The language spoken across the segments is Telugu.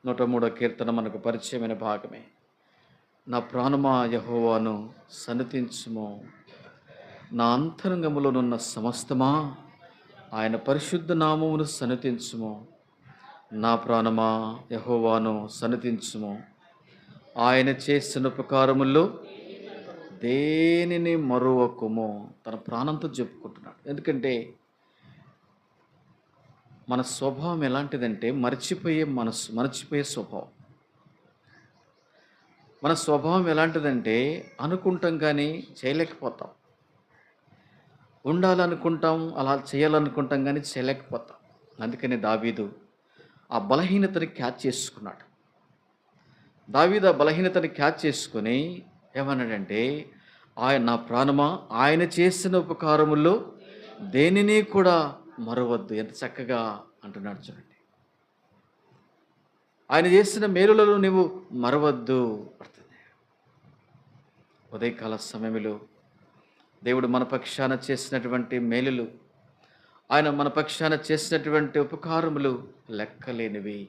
103వ కీర్తన మనకు పరిచయమైన భాగమే. నా ప్రాణమా యెహోవాను సన్నుతించుము, నా అంతరంగములోనున్న సమస్తమా ఆయన పరిశుద్ధ నామమును సన్నుతించుము. నా ప్రాణమా యెహోవాను సన్నుతించుము, ఆయన చేసిన ఉపకారముల్లో దేనిని మరువకుము. తన ప్రాణంతో చెప్పుకుంటున్నాడు. ఎందుకంటే మన స్వభావం ఎలాంటిదంటే మర్చిపోయే స్వభావం. మన స్వభావం ఎలాంటిదంటే అనుకుంటాం కానీ చేయలేకపోతాం. ఉండాలనుకుంటాం, అలా చేయాలనుకుంటాం కానీ చేయలేకపోతాం. అందుకని దావీదు ఆ బలహీనతని క్యాచ్ చేసుకున్నాడు. దావీదు ఆ బలహీనతని క్యాచ్ చేసుకొని ఏమన్నాడంటే, నా ప్రాణమా ఆయన చేసిన ఉపకారముల్లో దేనిని కూడా మరవద్దు. ఎంత చక్కగా అంటున్నాడు చూడండి. ఆయన చేసిన మేలులను నువ్వు మరవద్దు పడుతుంది. ఉదయకాల సమయంలో దేవుడు మన పక్షాన చేసినటువంటి మేలులు, ఆయన మన పక్షాన చేసినటువంటి ఉపకారములు లెక్కలేనివి.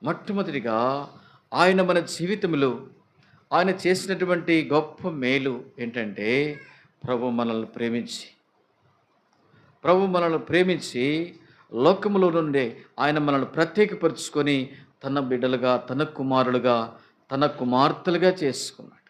మొట్టమొదటిగా ఆయన మన జీవితంలో ఆయన చేసినటువంటి గొప్ప మేలు ఏంటంటే, ప్రభు మనల్ని ప్రేమించి లోకములో నుండే ఆయన మనల్ని ప్రత్యేకపరుచుకొని తన బిడ్డలుగా, తన కుమారులుగా, తన కుమార్తెలుగా చేసుకున్నాడు.